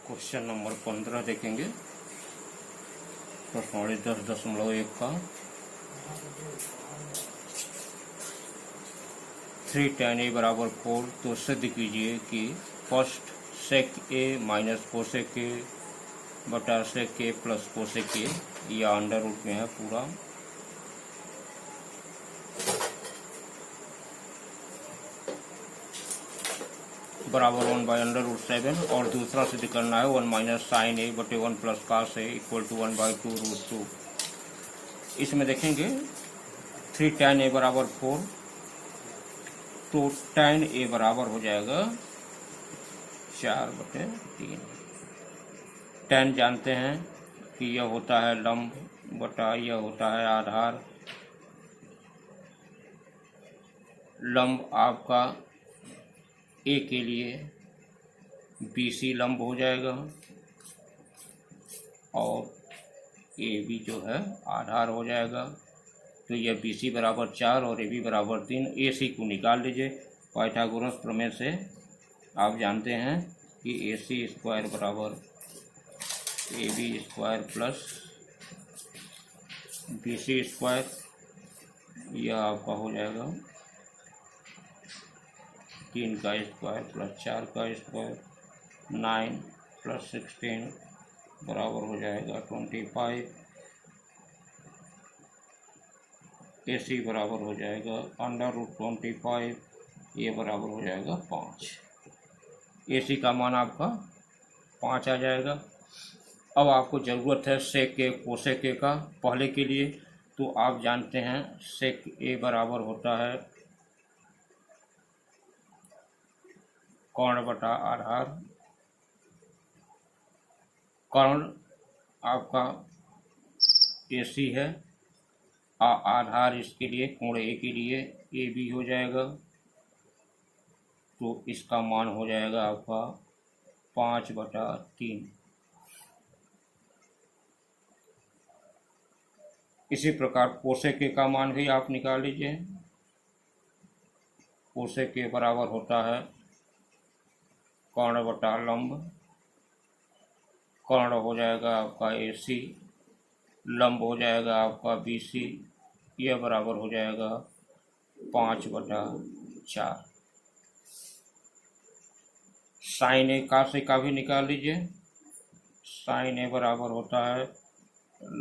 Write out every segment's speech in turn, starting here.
Question number 15 देखेंगे। प्रश्नावली 10.1 का 3 tan a बराबर 4। तो सिद्ध कीजिए कि first sec A minus cosec A बटा सेक ए प्लस कोसेक ए, या अंडर रूट में है पूरा, बराबर 1/√7। और दूसरा सिद्ध करना है 1 माइनस साइन ए बटे 1 plus cos A equal to 1/2√2। इसमें देखेंगे 3 tan a बराबर 4, तो tan a बराबर हो जाएगा 4/3। tan जानते हैं कि यह होता है लंब बटा यह होता है आधार। लंब आपका ए के लिए BC लंब हो जाएगा और AB जो है आधार हो जाएगा। तो यह BC बराबर 4 और AB बराबर 3। AC को निकाल लीजिए। पाइथागोरस प्रमेय से आप जानते हैं कि AC स्क्वायर बराबर AB square plus BC square, यह आपका हो जाएगा 3 का स्क्वायर प्लस 4 का स्क्वायर, 9 प्लस 16 बराबर हो जाएगा 25। AC बराबर हो जाएगा √25, ये बराबर हो जाएगा 5। AC का मान आपका 5 आ जाएगा। अब आपको ज़रूरत है सेक ए कोसेक ए का। पहले के लिए तो आप जानते हैं सेक ए बराबर होता है कर्ण बटा आधार। कर्ण आपका AC है, आधार इसके लिए कोण ए के लिए AB हो जाएगा। तो इसका मान हो जाएगा आपका 5/3। इसी प्रकार कोसेक ए का मान भी आप निकाल लीजिए। कोसेक ए बराबर होता है कर्ण बटा लंब। कर्ण हो जाएगा आपका AC, लंब हो जाएगा आपका BC, यह बराबर हो जाएगा 5/4। साइन ए का से का भी निकाल लीजिए। साइन ए बराबर होता है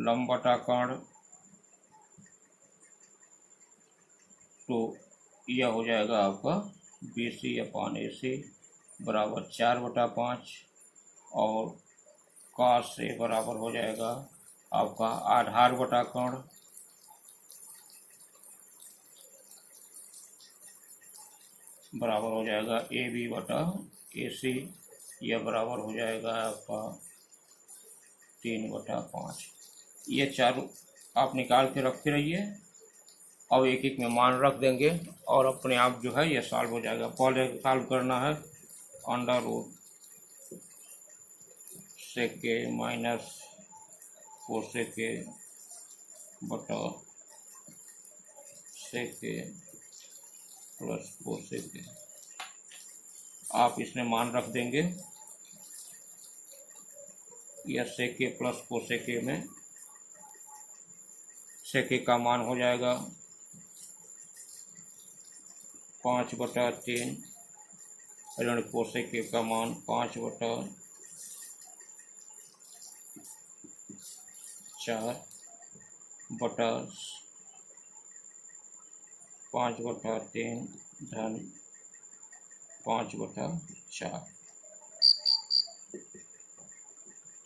लंब बटा कर्ण, तो यह हो जाएगा आपका BC/AC बराबर 4/5। और कॉस ए बराबर हो जाएगा आपका आधार बटा कर्ण, बराबर हो जाएगा AB/AC, यह बराबर हो जाएगा आपका 3/5। ये चारों आप निकाल के रखते रहिए। अब एक एक में मान रख देंगे और अपने आप जो है ये सॉल्व हो जाएगा। पहले सॉल्व करना है under root sec A minus cosec A बटा सेक ए प्लस कोसेक ए। आप इसमें मान रख देंगे। यह सेक ए प्लस कोसेक ए में सेक ए का मान हो जाएगा 5/3, ऋण कोसेक ए का मान 5/4 बटा 5/3 धन 5/4,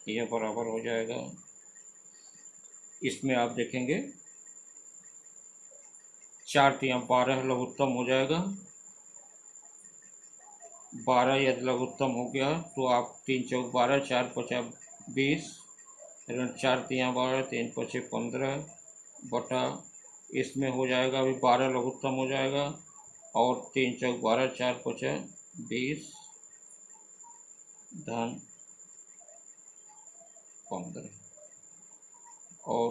यह बराबर हो जाएगा। इसमें आप देखेंगे 4 × 12 लघुत्तम हो जाएगा। 12 यदि लघुत्तम हो गया तो आप 3 × 4 = 12, 4 × 5 = 20, ऋण 4 × 12, 3 × 5 = 15 बटा, इसमें हो जाएगा अभी 12 लघुत्तम हो जाएगा और 3 × 12, 4 × 5 = 20 धन 15, और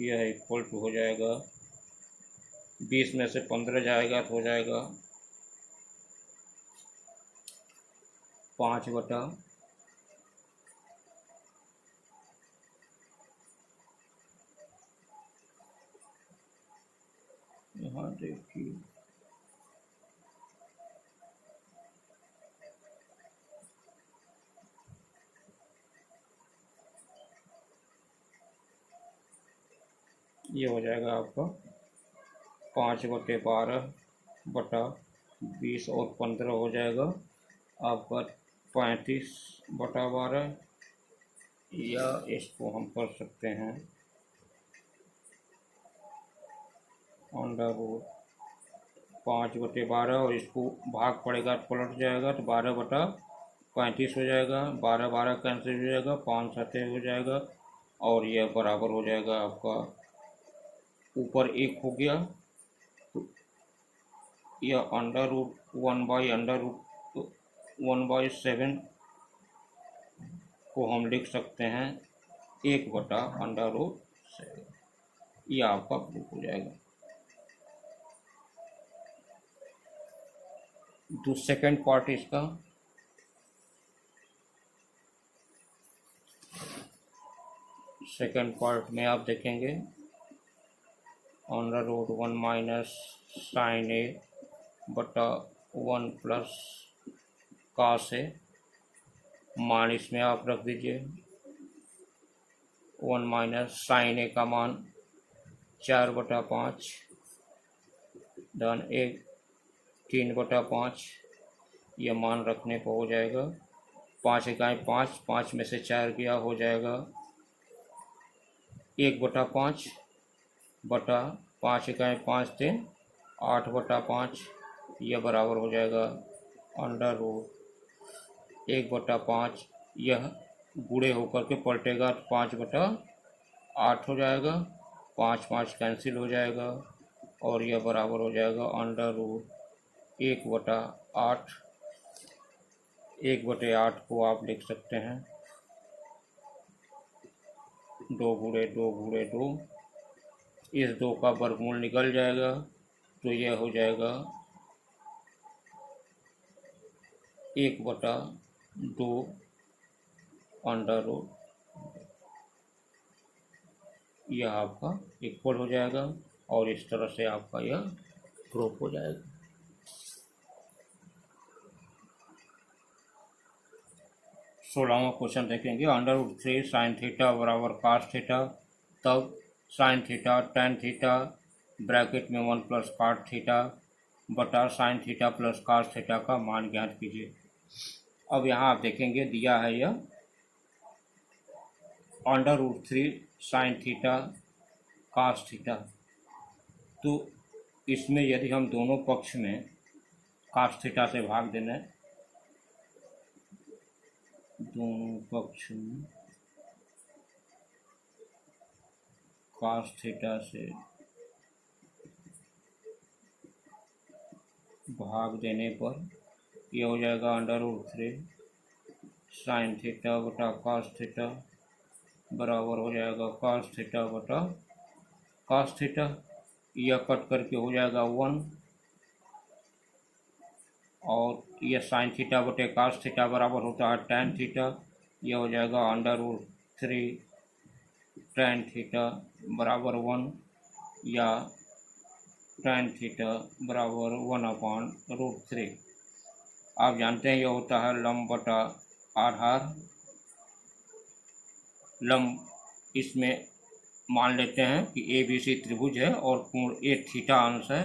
यह इक्वल टू हो जाएगा 20 में से 15 जाएगा तो हो जाएगा 5 बटा यहाँ देखिए ये हो जाएगा आपका 5/12 और 15 हो जाएगा आपका 35/12, या इसको हम कर सकते हैं अंडर रूट 5/12, और इसको भाग पड़ेगा तो पलट जाएगा तो 12/35 हो जाएगा, 12 12 कैंसिल हो जाएगा, 5 7 हो जाएगा, और यह बराबर हो जाएगा आपका ऊपर 1 हो गया, तो यह √1/7 को हम लिख सकते हैं 1/√7। यह आपका प्रूफ हो जाएगा। तो सेकंड पार्ट इसका, सेकंड पार्ट में आप देखेंगे √1 माइनस साइन ए बटा 1 प्लस कास ए, मान इसमें आप रख दीजिए 1 माइनस साइन ए का मान 4/5 धन 1 3/5, यह मान रखने पर हो जाएगा 5 इकाई 5, 5 में से 4 गया, हो जाएगा 1/5 बटा 5 इकाई 5 3 8/5, यह बराबर हो जाएगा √1/5, यह गुणे होकर के पलटेगा तो 5/8 हो जाएगा, 5 5 कैंसिल हो जाएगा, और यह बराबर हो जाएगा √1/8। 1/8 को आप लिख सकते हैं 2 गुणे 2 गुणे 2, इस 2 का वर्गमूल निकल जाएगा तो यह हो जाएगा 1/2 अंडर रूट, यह आपका इक्वल हो जाएगा, और इस तरह से आपका यह प्रूफ हो जाएगा। 16वां क्वेश्चन देखेंगे √3 साइन थीटा बराबर कास थीटा, तब sine theta tan theta bracket में 1 प्लस काट थीटा बटा sine theta plus cos theta का मान ज्ञात कीजिए। अब यहाँ आप देखेंगे दिया है यह √3 साइन थीटा कास थीटा, तो इसमें यदि हम दोनों पक्ष में कास थीटा से भाग देना, दोनों पक्ष में कास थीटा से भाग देने पर यह हो जाएगा √3 साइन थीटा बटा कास थीटा बराबर हो जाएगा कास थीटा बटा कास थीटा, यह कट करके हो जाएगा 1, और यह साइन थीटा बटे कास थीटा बराबर होता है टेन थीटा, यह हो जाएगा √3 टेन थीटा बराबर 1, या टेन थीटा बराबर 1/√3। आप जानते हैं यह होता है लंब बटा आधार। लंब इसमें मान लेते हैं कि ABC त्रिभुज है और कोण A थीटा अंश है,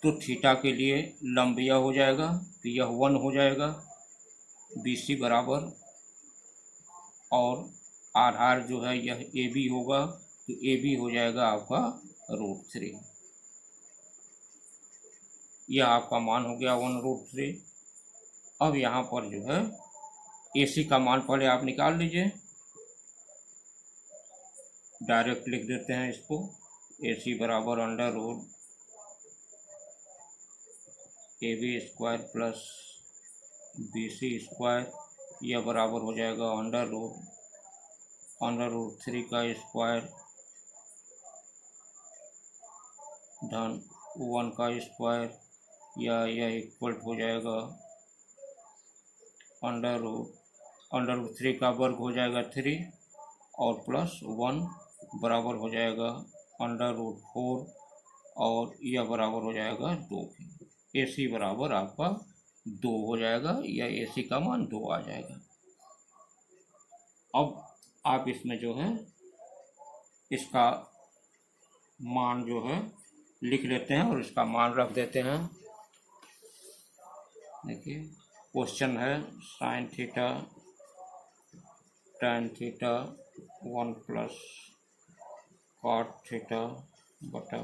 तो थीटा के लिए लंब यह हो जाएगा, तो यह 1 हो जाएगा BC बराबर, और आधार जो है यह AB होगा, तो AB हो जाएगा आपका √3। यह आपका मान हो गया 1√3। अब यहाँ पर जो है AC का मान पहले आप निकाल लीजिए, डायरेक्ट लिख देते हैं इसको, AC बराबर √AB² प्लस BC², यह बराबर हो जाएगा √3 का स्क्वायर धन 1 का स्क्वायर, या यह इक्वल हो जाएगा अंडर रूट 3 का वर्ग हो जाएगा 3 और प्लस 1 बराबर हो जाएगा अंडर रूट 4 और यह बराबर हो जाएगा 2 की। AC बराबर आपका 2 हो जाएगा, या AC का मान 2 आ जाएगा। अब आप इसमें जो है इसका मान जो है लिख लेते हैं और इसका मान रख देते हैं। देखिए क्वेश्चन है sine theta tan theta 1 plus cot theta बटा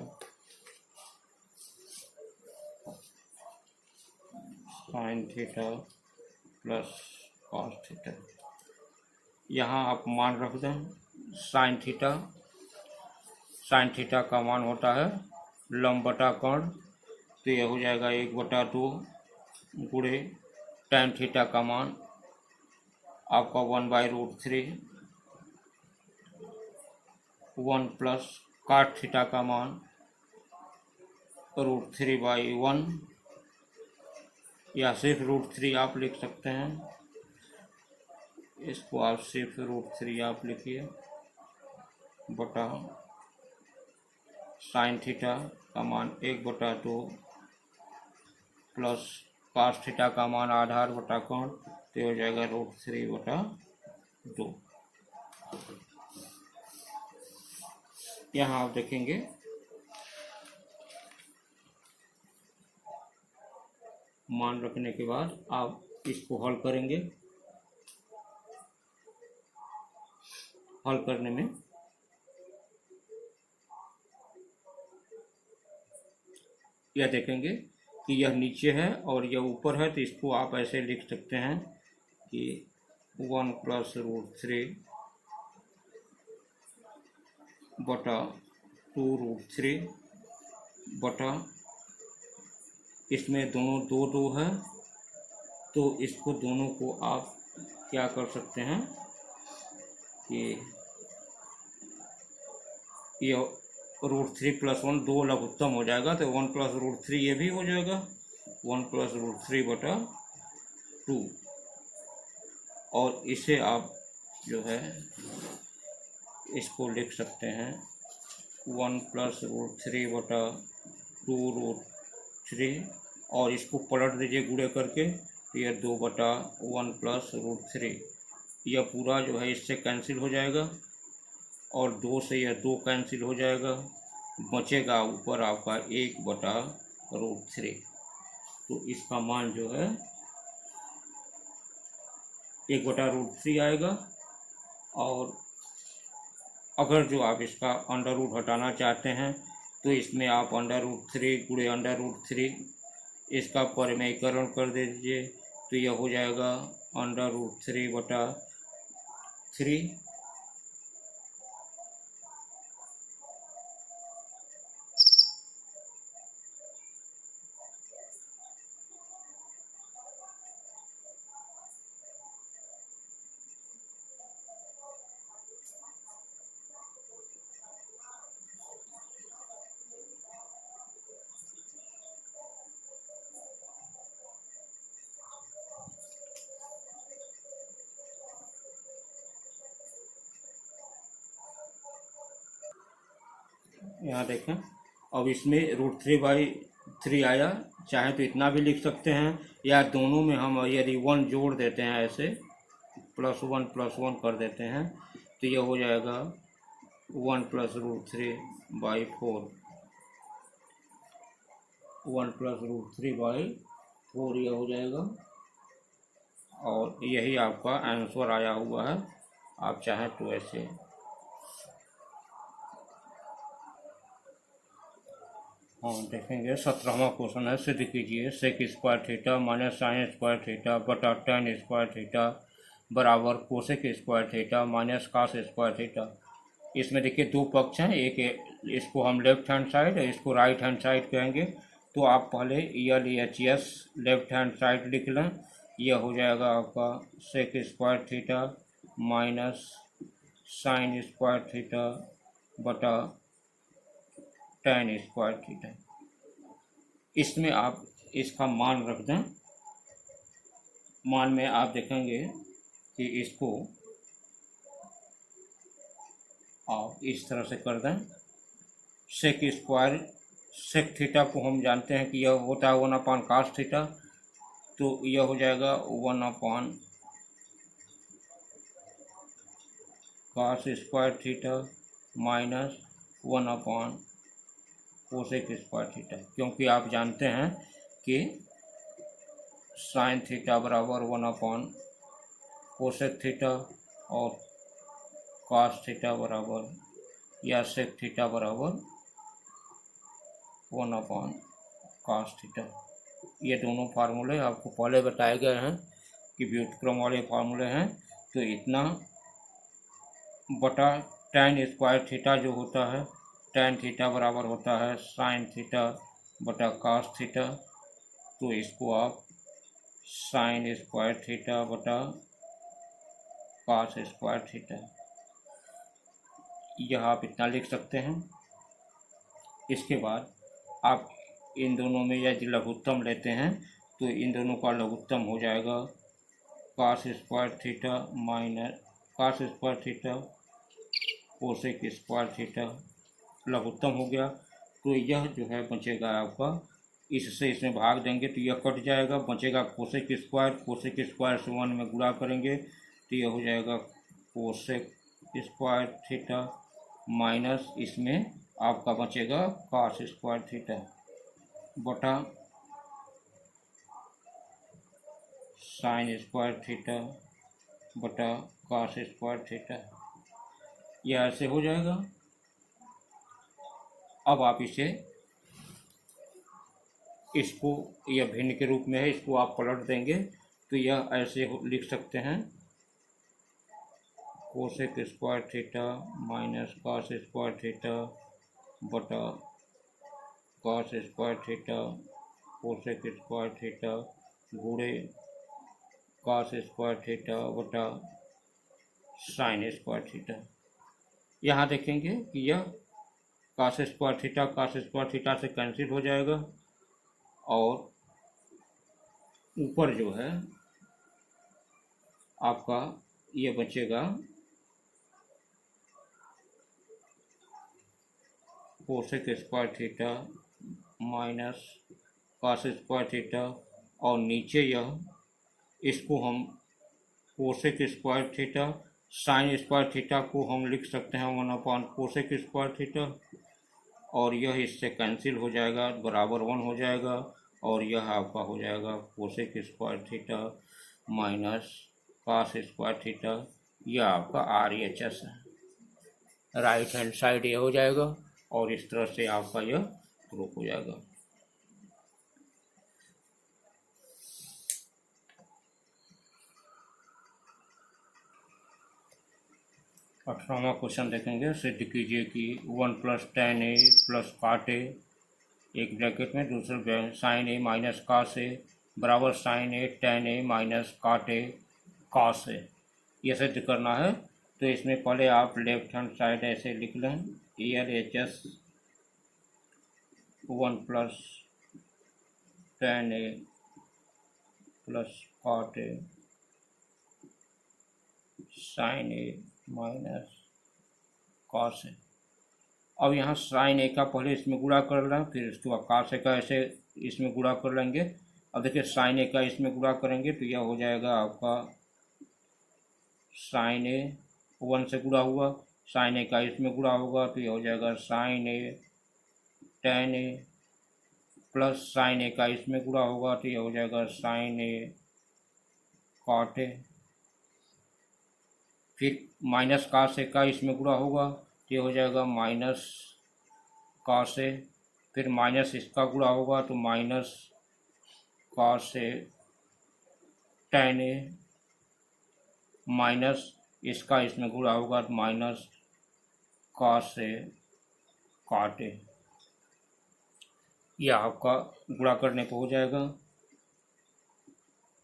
sine theta plus cos theta. यहाँ आप मान रख दें। साइन थीटा का मान होता है लंब बटा कर्ण, तो यह हो जाएगा 1/2 गुणे tan थीटा का मान आपका 1/√3, 1 प्लस cot थीटा का मान √3/1, या सिर्फ √3 आप लिख सकते हैं। इसको आप सिर्फ √3 आप लिखिए बटा साइन थीटा का मान 1/2 प्लस cos थीटा का मान आधार बटा कोण, तो हो जाएगा √3/2। यहाँ आप देखेंगे मान रखने के बाद आप इसको हल करेंगे। हल करने में यह देखेंगे कि यह नीचे है और यह ऊपर है, तो इसको आप ऐसे लिख सकते हैं कि 1 प्लस √3 बटा 2√3 बटा, इसमें दोनों 2 है, तो इसको दोनों को आप क्या कर सकते हैं कि यह √3 प्लस 1 2 लघुत्तम हो जाएगा, तो 1 प्लस √3 ये भी हो जाएगा 1 प्लस √3 बटा 2, और इसे आप जो है इसको लिख सकते हैं 1 प्लस √3 बटा 2√3, और इसको पलट दीजिए गुणे करके, तो यह 2/1 प्लस √3, यह पूरा जो है इससे कैंसिल हो जाएगा और 2 से यह 2 कैंसिल हो जाएगा, बचेगा ऊपर आपका 1/√3। तो इसका मान जो है 1/√3 आएगा। और अगर जो आप इसका अंडर रूट हटाना चाहते हैं तो इसमें आप अंडर√3 गुणे अंडर√3 इसका परिमेयकरण कर दीजिए, तो यह हो जाएगा अंडर√3/3। यहाँ देखें, अब इसमें √3/3 आया, चाहे तो इतना भी लिख सकते हैं, या दोनों में हम यदि 1 जोड़ देते हैं ऐसे +1 कर देते हैं, तो यह हो जाएगा 1 प्लस √3/4, 1 प्लस √3/4 यह हो जाएगा, और यही आपका आंसर आया हुआ है। आप चाहें तो ऐसे देखेंगे। 17वां क्वेश्चन है, सिद्ध कीजिए sec square theta minus sine square theta बटा tan स्क्वायर थीटा बराबर cosec square theta minus cos square theta. इसमें देखिए 2 पक्ष हैं, एक इसको हम लेफ्ट हैंड साइड, इसको राइट हैंड साइड कहेंगे। तो आप पहले LHS लेफ्ट हैंड साइड लिख लें, यह हो जाएगा आपका sec square theta minus sine square theta बटा tan स्क्वायर थीटा। इसमें आप इसका मान रख दें मान में आप देखेंगे कि इसको आप इस तरह से कर दें, सेक स्क्वायर, सेक थीटा को हम जानते हैं कि यह होता है 1/cos थीटा, तो यह हो जाएगा 1/cos square theta minus one by cosec square theta, क्योंकि आप जानते हैं कि साइन थीटा बराबर 1/कोसेक थीटा और कॉस थीटा बराबर या सेक थीटा बराबर 1/cos थीटा। ये दोनों फार्मूले आपको पहले बताए गए हैं कि व्युत्क्रम वाले फार्मूले हैं। तो इतना बटा tan स्क्वायर थीटा जो होता है, tan थीटा बराबर होता है साइन थीटा बटा cos थीटा, तो इसको आप साइन स्क्वायर थीटा बटा cos स्क्वायर थीटा, यह आप इतना लिख सकते हैं। इसके बाद आप इन दोनों में यदि लघुत्तम लेते हैं तो इन दोनों का लघुत्तम हो जाएगा cos square theta minus cos square theta cosec square theta, लघुत्तम हो गया। तो यह जो है बचेगा आपका, इससे इसमें भाग देंगे तो यह कट जाएगा, बचेगा कोसेक स्क्वायर, कोसेक स्क्वायर से 1 में गुणा करेंगे तो यह हो जाएगा कोसेक स्क्वायर थीटा माइनस इसमें आपका बचेगा cos स्क्वायर थीटा बटा साइन स्क्वायर थीटा बटा cos स्क्वायर थीटा, यह ऐसे हो जाएगा। अब आप इसको यह भिन्न के रूप में है, इसको आप पलट देंगे तो यह ऐसे लिख सकते हैं cosec square theta minus cos square theta बटा cos square theta cosec square theta गुणे cos स्क्वायर थीटा बटा साइन स्क्वायर थीटा। यहाँ देखेंगे कि यह cos स्क्वायर थीटा से कैंसिल हो जाएगा और ऊपर जो है आपका ये बचेगा cosec square theta minus cos square theta और नीचे यह, इसको हम cosec square theta sine square theta को हम लिख सकते हैं 1/कोसेक स्क्वायर थीटा और यह इससे कैंसिल हो जाएगा, बराबर 1 हो जाएगा और यह आपका हो जाएगा cosec square theta minus cos square theta, यह आपका RHS है, राइट हैंड साइड ये हो जाएगा और इस तरह से आपका यह प्रूफ हो जाएगा। अठारहवां क्वेश्चन देखेंगे, सिद्ध कीजिए कि 1 + tan a + cot a एक ब्रैकेट में दूसरे sin a minus cos a बराबर sin a tan a minus cot a cos a, ये सिद्ध करना है। तो इसमें पहले आप लेफ्ट हैंड साइड ऐसे लिख लें LHS 1 + tan a + cot a sin a minus cos a। अब यहाँ sin a का पहले इसमें गुणा कर लें, फिर इसके बाद cos a का ऐसे इसमें गुणा कर लेंगे। अब देखिए sin a का इसमें गुणा करेंगे तो यह हो जाएगा आपका sin a 1 से गुणा हुआ, sin a का इसमें गुणा होगा तो यह हो जाएगा sin a tan a plus sin a का इसमें गुणा होगा तो यह हो जाएगा sin a cot a, फिर माइनस cos a का इसमें गुणा होगा तो ये हो जाएगा माइनस cos a, फिर माइनस इसका गुणा होगा तो minus cos a tan a minus इसका इसमें गुणा होगा तो minus cos a cot a, यह आपका गुणा करने को हो जाएगा।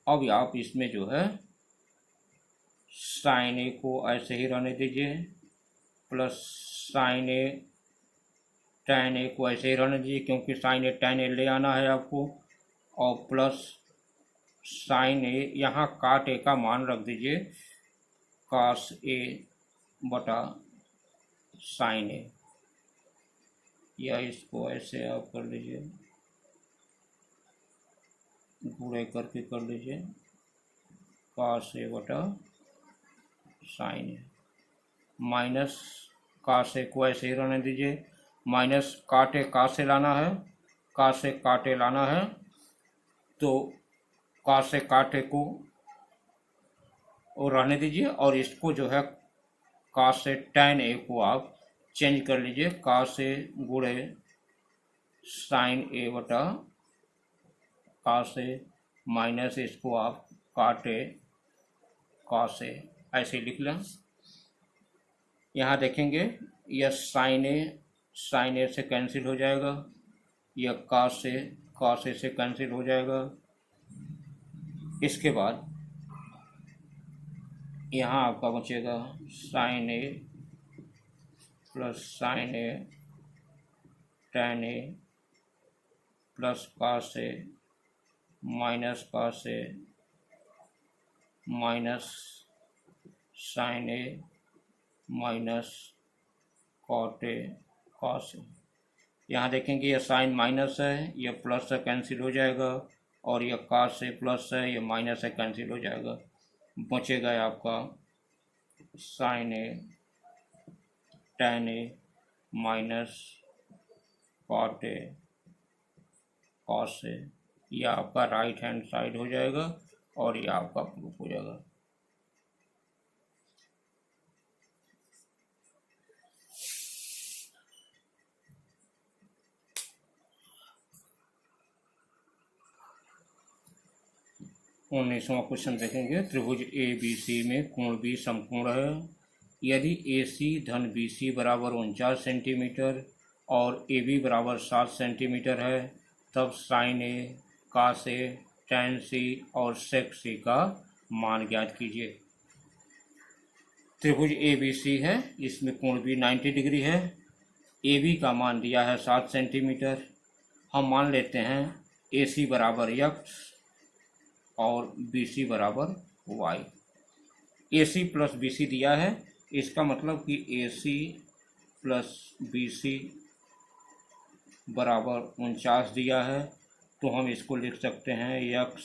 अब आप इसमें जो है sin a को ऐसे ही रहने दीजिए plus sin a tan a को ऐसे ही रहने दीजिए क्योंकि sin a tan a ले आना है आपको, और प्लस साइन ए, यहाँ काट ए का मान रख दीजिए कॉस ए बटा साइन ए, या इसको ऐसे आप कर लीजिए, गुणे करके कर लीजिए कॉस ए बटा sign A, minus cos A को ऐसे ही रहने दीजिए, माइनस काटे का से लाना है, का से काटे लाना है, तो का से काटे को और रहने दीजिए, और इसको जो है का से tan ए को आप चेंज कर लीजिए, का से गुणे साइन ए बटा का से, माइनस इसको आप काटे का से, ऐसे लिख लें। यहाँ देखेंगे यह साइन ए से कैंसिल हो जाएगा, यह का से कैंसिल हो जाएगा। इसके बाद यहाँ आपका बचेगा sine A plus sine A tan A plus का से माइनस का से minus sine A minus cot A cos A. यहाँ देखेंगे यह साइन माइनस है, यह प्लस से कैंसिल हो जाएगा, और यह कॉस से प्लस है, यह माइनस से कैंसिल हो जाएगा। बचेगा आपका sine A tan A minus cot A cos A. यह आपका राइट हैंड साइड हो जाएगा और यह आपका प्रूफ हो जाएगा। उन्नीसवां क्वेश्चन देखेंगे। त्रिभुज ए बी सी में कोण बी समकोण है। यदि ए सी धन बी सी बराबर 49 सेंटीमीटर और ए बी बराबर 7 सेंटीमीटर है, तब साइन ए, कास ए, टैन सी और सेक सी का मान ज्ञात कीजिए। त्रिभुज ए बी सी है, इसमें कोण बी 90 डिग्री है, ए बी का मान दिया है 7 सेंटीमीटर। हम मान लेते हैं ए सी बराबर x और बी सी बराबर y। ए सी प्लस बी सी दिया है, इसका मतलब कि ए सी प्लस बी सी बराबर 49 दिया है, तो हम इसको लिख सकते हैं x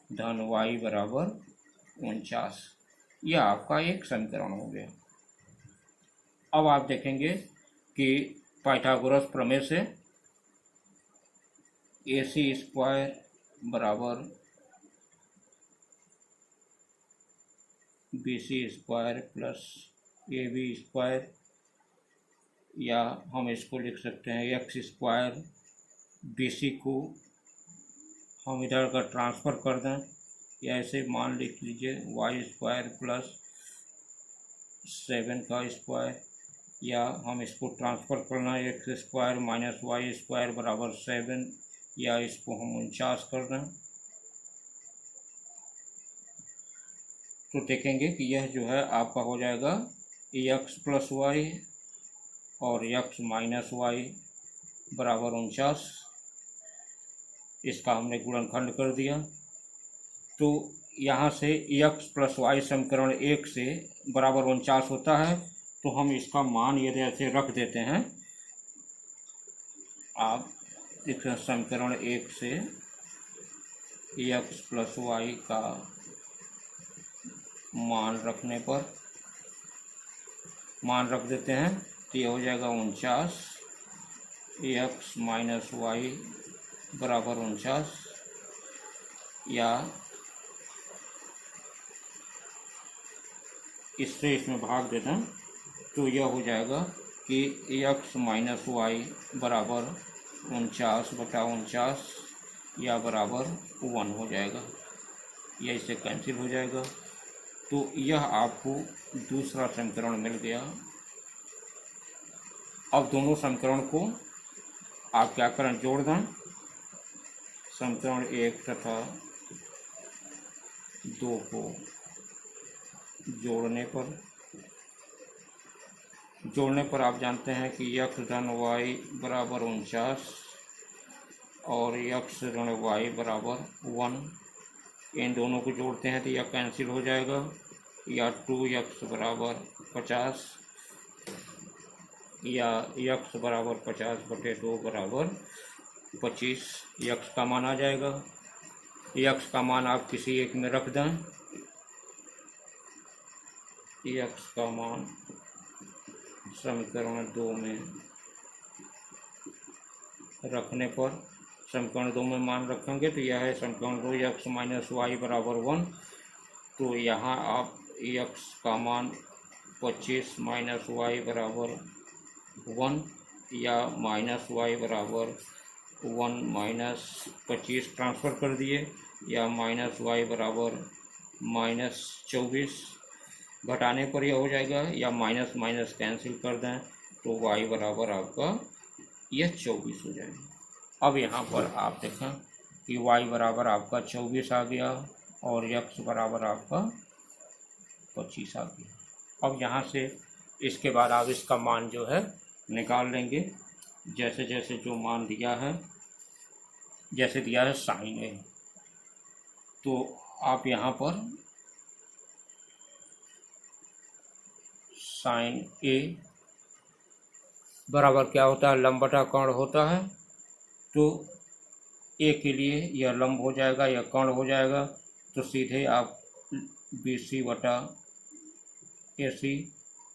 धन y बराबर 49। यह आपका एक समीकरण हो गया। अब आप देखेंगे कि पाइथागोरस प्रमेय से ए सी स्क्वायर बराबर B C square plus A B square, या हम इसको लिख सकते हैं एक्स स्क्वायर, बी सी को हम इधर का ट्रांसफ़र कर दें, या ऐसे मान लिख लीजिए वाई स्क्वायर प्लस 7 का स्क्वायर, या हम इसको ट्रांसफ़र करना है x square minus y square बराबर 7, या इसको हम 49 कर दें, तो देखेंगे कि यह जो है आपका हो जाएगा एक्स प्लस वाई और एक्स माइनस वाई बराबर 49। इसका हमने गुणनखंड कर दिया, तो यहाँ से एक्स प्लस वाई समीकरण 1 से बराबर 49 होता है, तो हम इसका मान यदि ऐसे रख देते हैं, आप इस समीकरण 1 से एक्स प्लस वाई का मान रखने पर मान रख देते हैं, तो ये हो जाएगा 49, एक्स माइनस वाई बराबर 49, या इससे इसमें भाग देते हैं, तो यह हो जाएगा कि एक्स माइनस वाई बराबर 49 बटा 49, या बराबर 1 हो जाएगा, यह इससे कैंसिल हो जाएगा। तो यह आपको दूसरा समीकरण मिल गया। अब दोनों समीकरण को आप क्या करें, जोड़ दें। समीकरण 1 तथा 2 को जोड़ने पर आप जानते हैं कि x धन y बराबर 49 और x ऋण y बराबर 1, इन दोनों को जोड़ते हैं तो यह कैंसिल हो जाएगा, या 2x बराबर 50 या x बराबर 50/2 बराबर 25। x का मान आ जाएगा। x का मान आप किसी एक में रख दें। x का मान समीकरण 2 में रखने पर, समीकरण 2 में मान रखेंगे तो यह है समीकरण 2 x माइनस वाई बराबर 1। तो यहाँ आप x का मान 25 माइनस वाई बराबर 1 या माइनस वाई बराबर 1 माइनस 25 ट्रांसफ़र कर दिए, या माइनस वाई बराबर माइनस 24 घटाने पर यह हो जाएगा, या माइनस माइनस कैंसिल कर दें तो y बराबर आपका यह 24 हो जाएगा। अब यहाँ पर आप देखें कि y बराबर आपका 24 आ गया और x बराबर आपका 25 आ गया। अब यहाँ से इसके बाद आप इसका मान जो है निकाल लेंगे, जैसे जैसे जो मान दिया है, जैसे दिया है साइन ए, तो आप यहाँ पर साइन ए बराबर क्या होता है, लंब बटा कर्ण होता है। तो ए के लिए यह लंब हो जाएगा, यह कर्ण हो जाएगा, तो सीधे आप BC बटा AC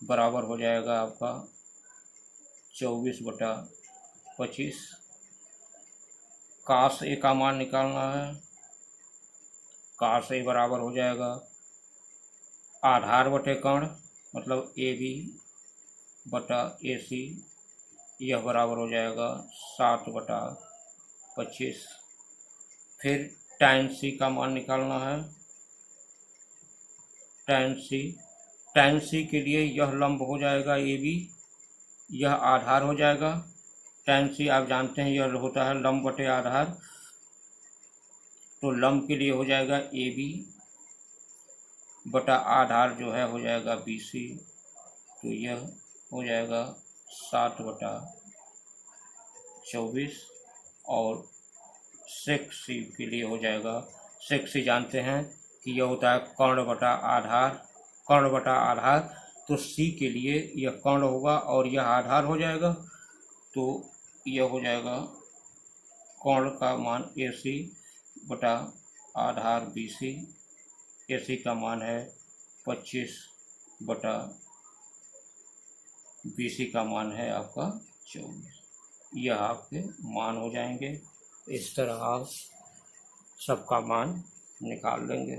बराबर हो जाएगा आपका 24/25। काश ए का मान निकालना है, काश ए बराबर हो जाएगा आधार बटे कर्ण, मतलब AB बटा AC, यह बराबर हो जाएगा 7/25। फिर tan C का मान निकालना है। tan C के लिए यह लंब हो जाएगा AB, यह आधार हो जाएगा। tan C आप जानते हैं यह होता है लंब बटे आधार, तो लंब के लिए हो जाएगा AB बटा आधार जो है हो जाएगा BC, तो यह हो जाएगा 7/24। और sec C के लिए हो जाएगा, sec C जानते हैं कि यह होता है कर्ण बटा आधार, कर्ण बटा आधार, तो C के लिए यह कर्ण होगा और यह आधार हो जाएगा, तो यह हो जाएगा कर्ण का मान AC बटा आधार BC। AC का मान है 25/BC का मान है आपका 24। यह आपके मान हो जाएंगे। इस तरह आप सबका मान निकाल लेंगे।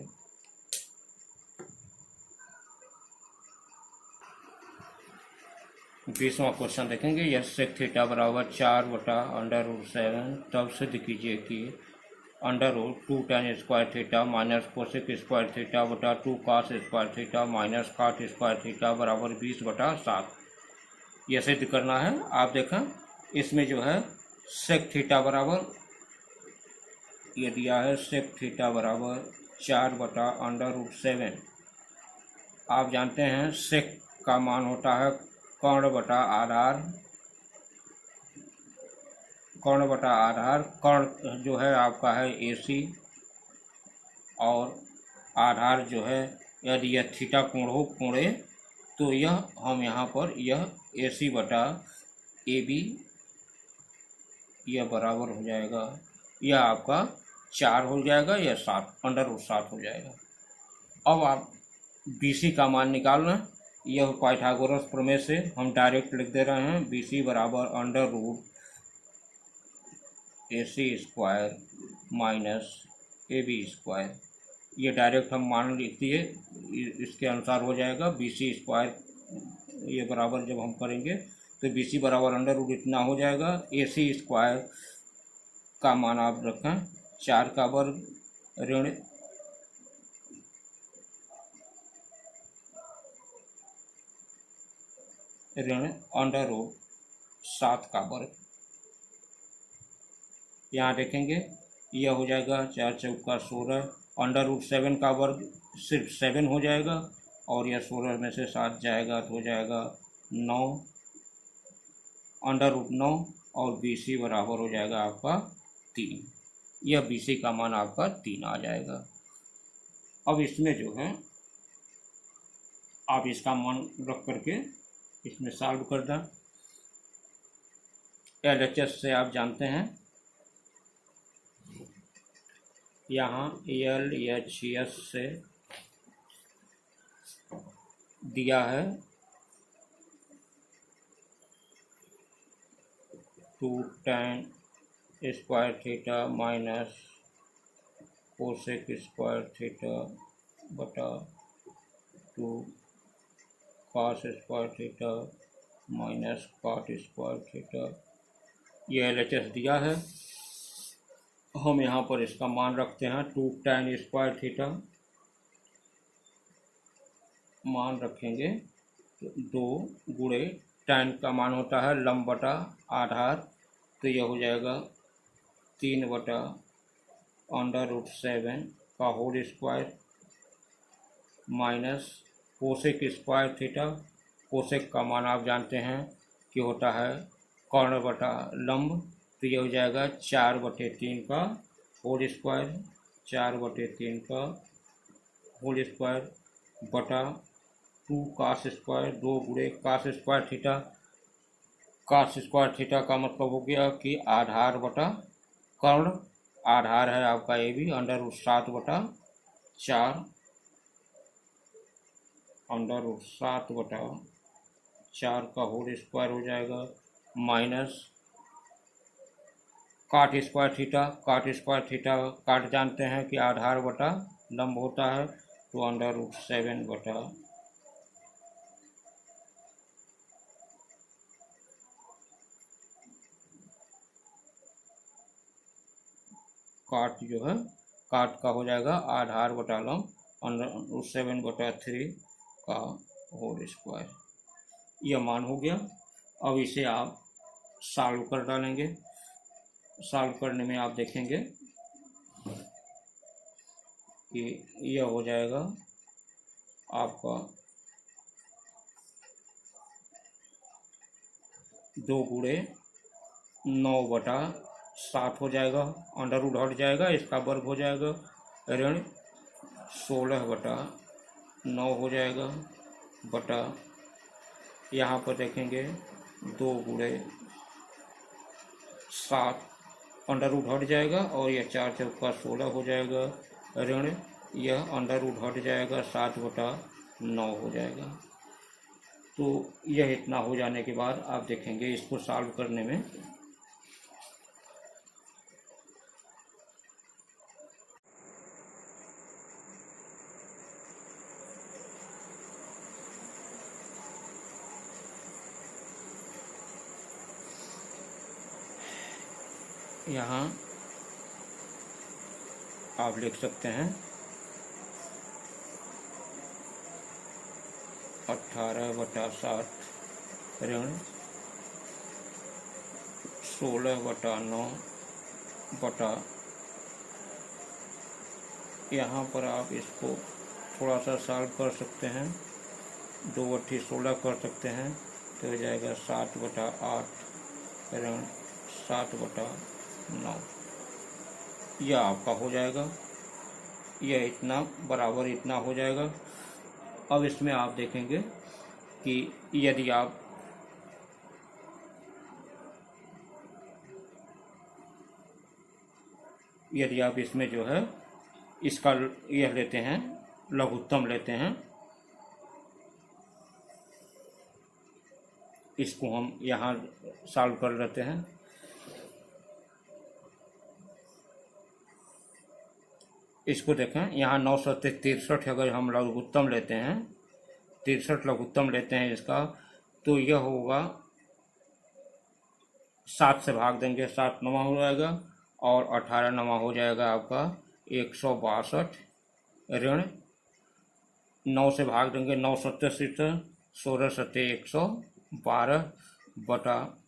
20वां क्वेश्चन देखेंगे। यह सेक थीटा बराबर 4/√7, तब सिद्ध कीजिए कि √2 tan square theta minus cosec square theta बटा 2 cos square theta minus cot square theta बराबर 20/7। यह सिद्ध करना है। आप देखें इसमें जो है सेक थीटा बराबर ये दिया है, सेक थीटा बराबर 4/√7। आप जानते हैं सेक का मान होता है कर्ण बटा आधार, कर्ण बटा आधार, कर्ण जो है आपका है AC और आधार जो है यदि यह थीटा कोण हो कोणे, तो यह हम यहाँ पर यह AC बटा AB यह बराबर हो जाएगा, यह आपका 4 हो जाएगा, यह 7 हो जाएगा। अब आप BC का मान निकालना, यह पाइथागोरस प्रमेय से हम डायरेक्ट लिख दे रहे हैं। BC बराबर √AC square minus AB square, ये डायरेक्ट हम मान लिख दिए, इसके अनुसार हो जाएगा। BC स्क्वायर ये बराबर जब हम करेंगे तो BC बराबर √ इतना हो जाएगा। AC स्क्वायर का मान आप रखें 4 का वर्ग ऋण √7 का वर्ग। यहाँ देखेंगे यह हो जाएगा 4 चौका 16, √7 का वर्ग सिर्फ 7 हो जाएगा और यह 16 में से 7 जाएगा तो हो जाएगा 9, √9 और BC बराबर हो जाएगा आपका 3। यह BC का मान आपका 3 आ जाएगा। अब इसमें जो है आप इसका मान रख करके इसमें सॉल्व कर दें। LHS से आप जानते हैं, यहाँ LHS से दिया है 2 tan square theta minus cosec square theta बटा 2 cos square theta minus cot square theta. ये LHS दिया है। हम यहाँ पर इसका मान रखते हैं 2 tan स्क्वायर थीटा, मान रखेंगे 2 गुणे tan का मान होता है लंब बटा आधार, तो यह हो जाएगा 3 बटा √7 का whole square minus cosec square theta. Cosec का मान आप जानते हैं कि होता है कर्ण बटा लंब, तो यह हो जाएगा 4/3 का होल स्क्वायर, 4/3 का होल स्क्वायर बटा 2 cos स्क्वायर, 2 गुणे cos square theta. cos square theta का मतलब हो गया कि आधार बटा कर्ण, आधार है आपका ये भी √7/4, √7/4 का होल स्क्वायर हो जाएगा माइनस काट स्क्वायर थीटा। काट स्क्वायर थीटा काट जानते हैं कि आधार बटा लंब होता है, तो √7 बटा काट जो है काट का हो जाएगा आधार बटा लंब √7/3 का होल स्क्वायर। यह मान हो गया। अब इसे आप सॉल्व कर डालेंगे। सॉल्व करने में आप देखेंगे कि यह हो जाएगा आपका 2 गुणे 9/7 हो जाएगा, अंडर हट जाएगा, इसका वर्ग हो जाएगा, ऋण 16/9 हो जाएगा बटा, यहाँ पर देखेंगे 2 गुणे 7, अंडर हट जाएगा और यह 4 चौका 16 हो जाएगा, ऋण यह अंडर हट जाएगा 7/9 हो जाएगा। तो यह इतना हो जाने के बाद आप देखेंगे इसको सॉल्व करने में यहाँ आप लिख सकते हैं 18/7 ऋण 16/9 बटा, यहाँ पर आप इसको थोड़ा सा सॉल्व कर सकते हैं, 2/16 कर सकते हैं, तो हो जाएगा 7/8 ऋण 7/9। यह आपका हो जाएगा, यह इतना बराबर इतना हो जाएगा। अब इसमें आप देखेंगे कि यदि आप इसमें जो है इसका यह लेते हैं, लघुत्तम लेते हैं, इसको हम यहाँ सॉल्व कर लेते हैं। इसको देखें, यहाँ 963 अगर हम लघुत्तम लेते हैं, 63 लघुत्तम लेते हैं इसका, तो यह होगा 7 से भाग देंगे, 7 9 हो जाएगा और 18 9 हो जाएगा आपका 162, ऋण 9 से भाग देंगे, 9 7 16 7 112 बटा,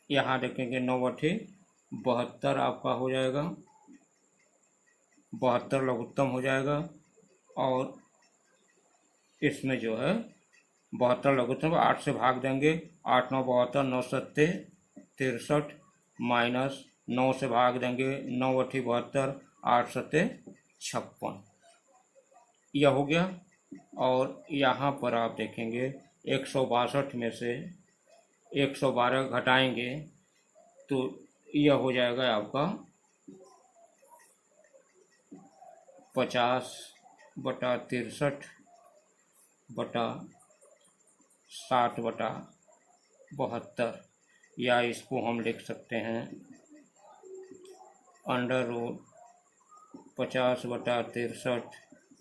यहाँ देखेंगे 9/72 आपका हो जाएगा, 72 लघुत्तम हो जाएगा। और इसमें जो है 72 लघुत्तम 8 से भाग देंगे, 8 9 72, 9 7 63 माइनस 9 से भाग देंगे, 9 8 72, 8 7 56, यह हो गया। और यहाँ पर आप देखेंगे 162 में से 112 घटाएंगे तो यह हो जाएगा आपका 50/63/60/72, या इसको हम लिख सकते हैं √50/63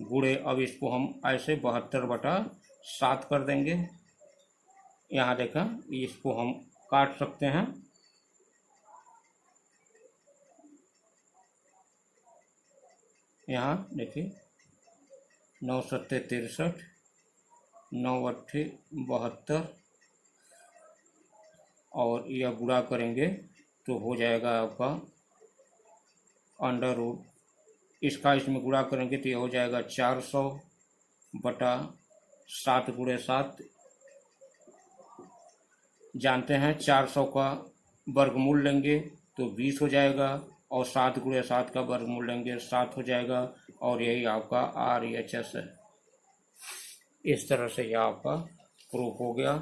गुणे, अब इसको हम ऐसे 72/7 कर देंगे। यहाँ देखा, इसको हम काट सकते हैं। यहाँ देखिए 9 सत्ते 63, 9 अट्ठे 72, और यह गुणा करेंगे तो हो जाएगा आपका √ इसका इसमें गुणा करेंगे तो यह हो जाएगा 400/7 गुणे 7। जानते हैं 400 का वर्गमूल लेंगे तो 20 हो जाएगा, और 7 गुणे 7 का वर्गमूल लेंगे 7 हो जाएगा, और यही आपका RHS है। इस तरह से यह आपका प्रूफ हो गया।